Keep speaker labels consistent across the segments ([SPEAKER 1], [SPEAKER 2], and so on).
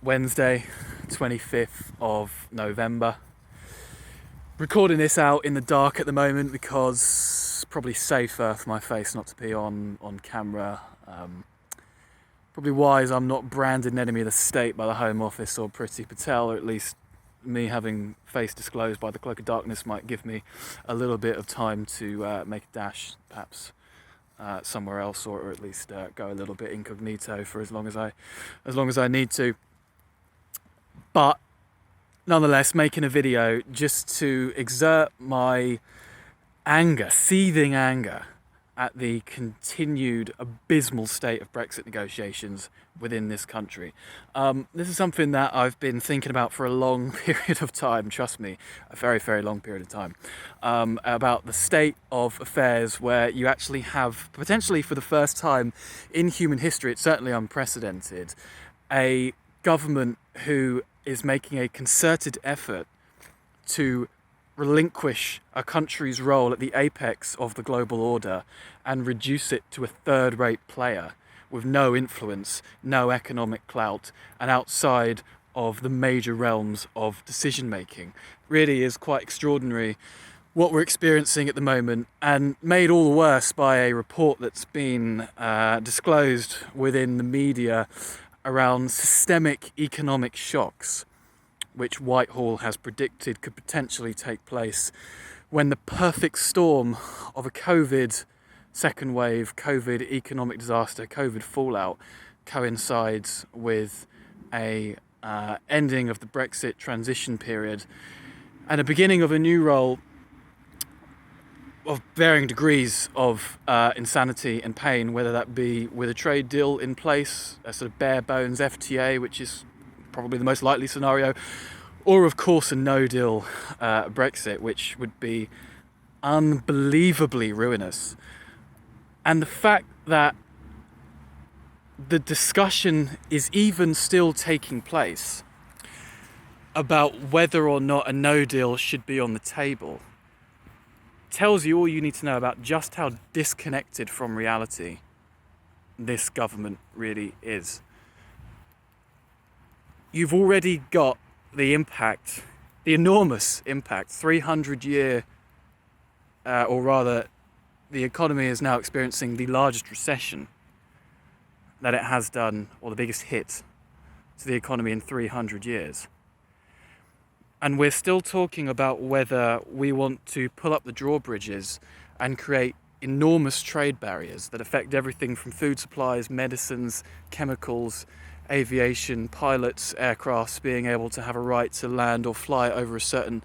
[SPEAKER 1] Wednesday, 25th of November. Recording this out in the dark at the moment because it's probably safer for my face not to be on camera. Probably wise I'm not branded an enemy of the state by the Home Office or Priti Patel, or at least me having face disclosed by the cloak of darkness might give me a little bit of time to make a dash, perhaps somewhere else, or at least go a little bit incognito for as long as I need to. But nonetheless, making a video just to exert my anger, seething anger, at the continued abysmal state of Brexit negotiations within this country. This is something that I've been thinking about for a long period of time, trust me, a very, very long period of time, about the state of affairs where you actually have, potentially for the first time in human history, it's certainly unprecedented, a government who is making a concerted effort to relinquish a country's role at the apex of the global order and reduce it to a third-rate player with no influence, no economic clout, and outside of the major realms of decision-making. Really is quite extraordinary what we're experiencing at the moment, and made all the worse by a report that's been disclosed within the media around systemic economic shocks, which Whitehall has predicted could potentially take place when the perfect storm of a COVID second wave, COVID economic disaster, COVID fallout coincides with a ending of the Brexit transition period and a beginning of a new role of varying degrees of insanity and pain, whether that be with a trade deal in place, a sort of bare bones FTA, which is probably the most likely scenario, or of course a no-deal Brexit, which would be unbelievably ruinous. And the fact that the discussion is even still taking place about whether or not a no-deal should be on the table tells you all you need to know about just how disconnected from reality this government really is. You've already got the impact, the enormous impact, 300-year, or rather, the economy is now experiencing the largest recession that it has done, or the biggest hit to the economy in 300 years. And we're still talking about whether we want to pull up the drawbridges and create enormous trade barriers that affect everything from food supplies, medicines, chemicals, aviation, pilots, aircrafts being able to have a right to land or fly over a certain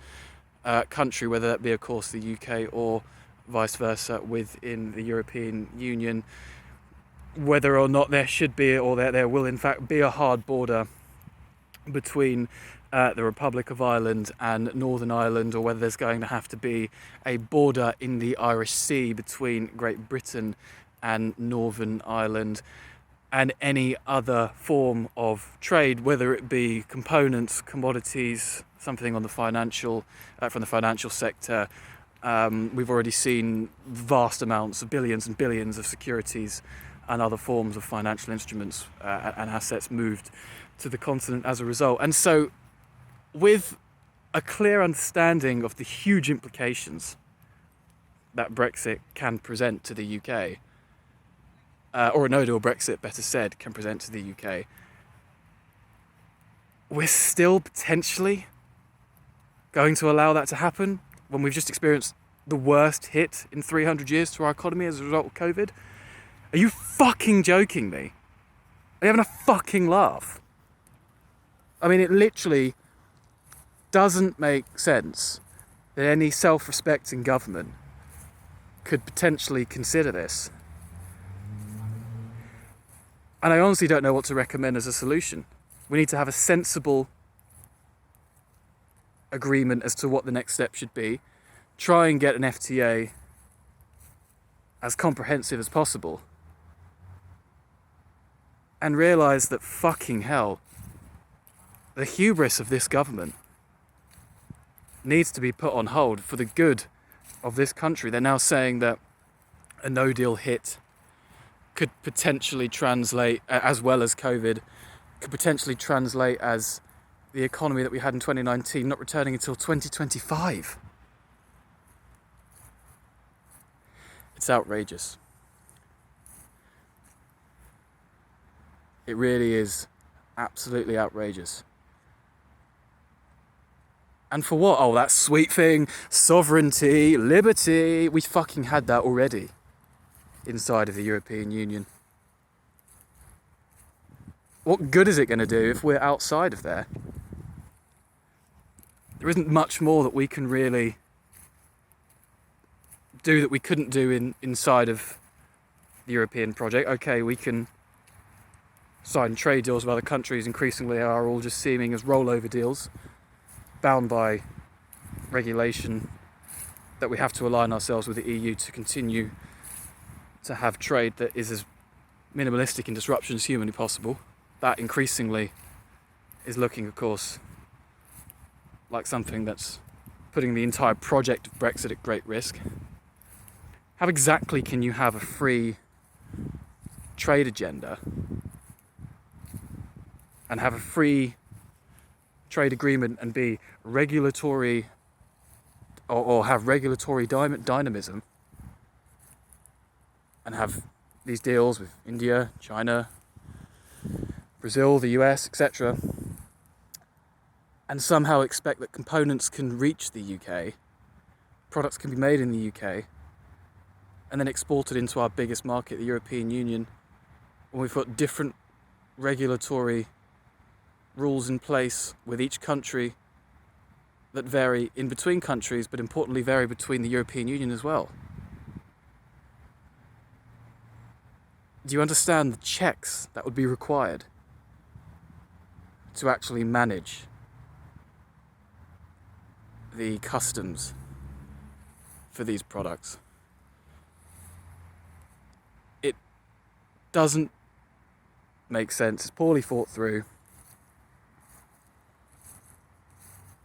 [SPEAKER 1] country, whether that be, of course, the UK or vice versa within the European Union, whether or not there should be, or there will in fact be, a hard border between the Republic of Ireland and Northern Ireland, or whether there's going to have to be a border in the Irish Sea between Great Britain and Northern Ireland, and any other form of trade, whether it be components, commodities, something on the financial, from the financial sector. We've already seen vast amounts of billions and billions of securities and other forms of financial instruments and assets moved to the continent as a result. And so, with a clear understanding of the huge implications that Brexit can present to the UK, or a no-deal Brexit, better said, can present to the UK, we're still potentially going to allow that to happen when we've just experienced the worst hit in 300 years to our economy as a result of COVID? Are you fucking joking me? Are you having a fucking laugh? I mean, it literally doesn't make sense that any self-respecting government could potentially consider this. And I honestly don't know what to recommend as a solution. We need to have a sensible agreement as to what the next step should be. Try and get an FTA as comprehensive as possible. And realise that, fucking hell, the hubris of this government needs to be put on hold for the good of this country. They're now saying that a no-deal hit could potentially translate, as well as COVID, could potentially translate as the economy that we had in 2019 not returning until 2025. It's outrageous. It really is absolutely outrageous. And for what? Oh, that sweet thing, sovereignty, liberty. We fucking had that already inside of the European Union. What good is it going to do if we're outside of there? There isn't much more that we can really do that we couldn't do inside of the European project. Okay, we can sign trade deals with other countries, increasingly are all just seeming as rollover deals, bound by regulation that we have to align ourselves with the EU to continue to have trade that is as minimalistic in disruption as humanly possible. That increasingly is looking, of course, like something that's putting the entire project of Brexit at great risk. How exactly can you have a free trade agenda and have a free trade agreement and be regulatory or have regulatory dynamism and have these deals with India, China, Brazil, the US, etc., and somehow expect that components can reach the UK, products can be made in the UK, and then exported into our biggest market, the European Union, when we've got different regulatory rules in place with each country that vary in between countries, but importantly vary between the European Union as well. Do you understand the checks that would be required to actually manage the customs for these products? It doesn't make sense. It's poorly thought through.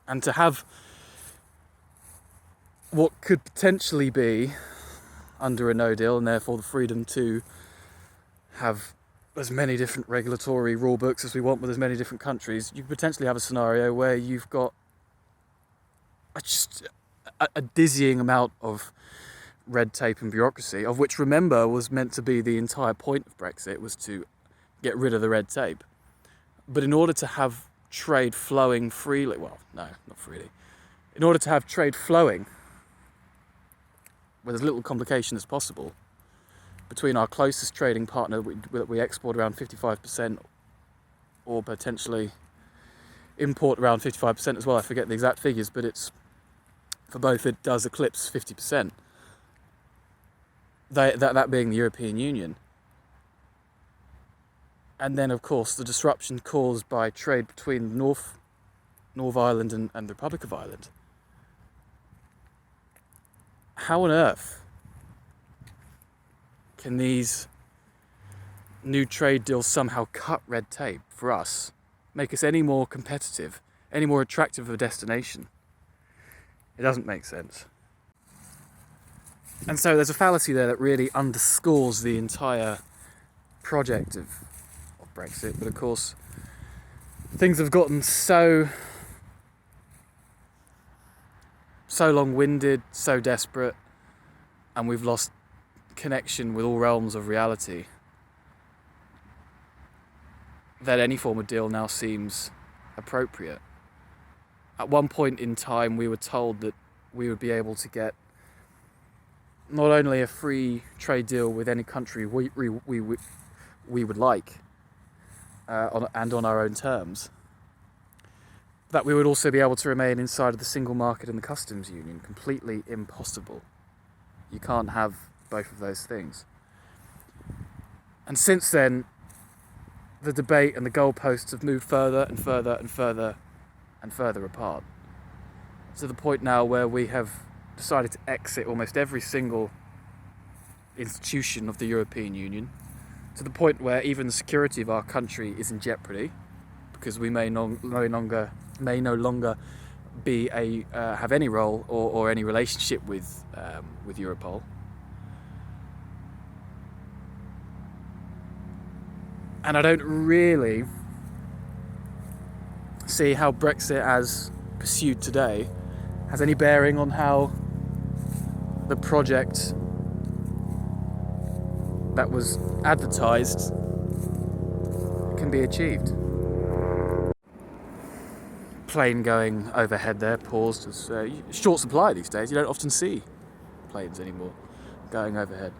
[SPEAKER 1] And to have what could potentially be under a no deal, and therefore the freedom to have as many different regulatory rule books as we want with as many different countries, you could potentially have a scenario where you've got a dizzying amount of red tape and bureaucracy, of which, remember, was meant to be the entire point of Brexit, was to get rid of the red tape. But in order to have trade flowing freely, well, no, not freely, in order to have trade flowing with as little complication as possible between our closest trading partner that we export around 55% or potentially import around 55% as well, I forget the exact figures, but it's, for both it does eclipse 50%, that being the European Union. And then, of course, the disruption caused by trade between North Ireland and the Republic of Ireland. How on earth can these new trade deals somehow cut red tape for us, make us any more competitive, any more attractive of a destination? It doesn't make sense. And so there's a fallacy there that really underscores the entire project of Brexit, but of course things have gotten so long-winded, so desperate, and we've lost connection with all realms of reality that any form of deal now seems appropriate. At one point in time we were told that we would be able to get not only a free trade deal with any country we would like, on our own terms, that we would also be able to remain inside of the single market and the customs union. Completely impossible. You can't have both of those things. And since then, the debate and the goalposts have moved further and further and further and further apart, to the point now where we have decided to exit almost every single institution of the European Union, to the point where even the security of our country is in jeopardy, because we may no longer be have any role or any relationship with Europol. And I don't really see how Brexit, as pursued today, has any bearing on how the project that was advertised can be achieved. Plane going overhead there, paused. As short supply these days. You don't often see planes anymore going overhead.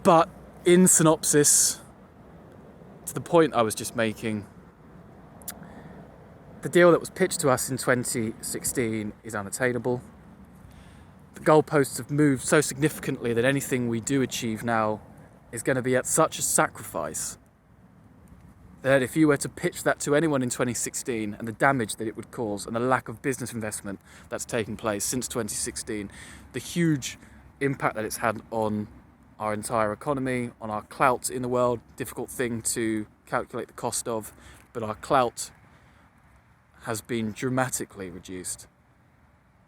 [SPEAKER 1] But in synopsis, to the point I was just making, the deal that was pitched to us in 2016 is unattainable. The goalposts have moved so significantly that anything we do achieve now is going to be at such a sacrifice that if you were to pitch that to anyone in 2016 and the damage that it would cause and the lack of business investment that's taken place since 2016, the huge impact that it's had on our entire economy, on our clout in the world, difficult thing to calculate the cost of, but our clout has been dramatically reduced.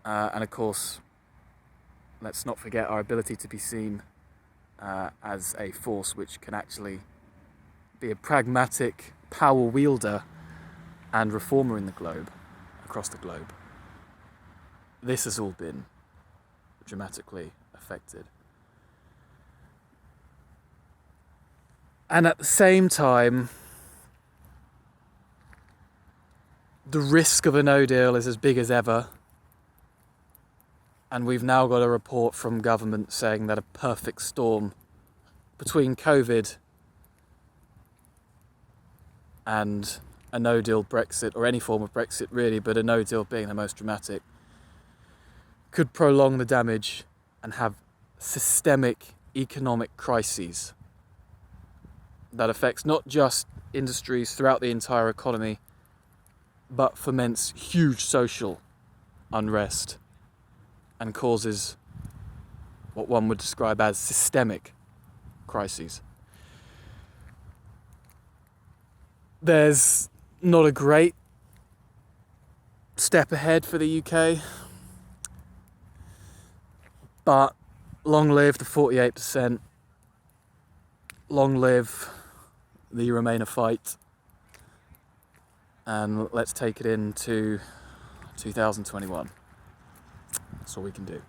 [SPEAKER 1] And of course, let's not forget our ability to be seen as a force which can actually be a pragmatic power wielder and reformer in the globe, across the globe. This has all been dramatically affected. And at the same time, the risk of a no deal is as big as ever. And we've now got a report from government saying that a perfect storm between COVID and a no-deal Brexit, or any form of Brexit really, but a no-deal being the most dramatic, could prolong the damage and have systemic economic crises that affects not just industries throughout the entire economy, but foments huge social unrest and causes what one would describe as systemic crises. There's not a great step ahead for the UK, but long live the 48%, long live the Remainer fight, and let's take it into 2021. That's all we can do.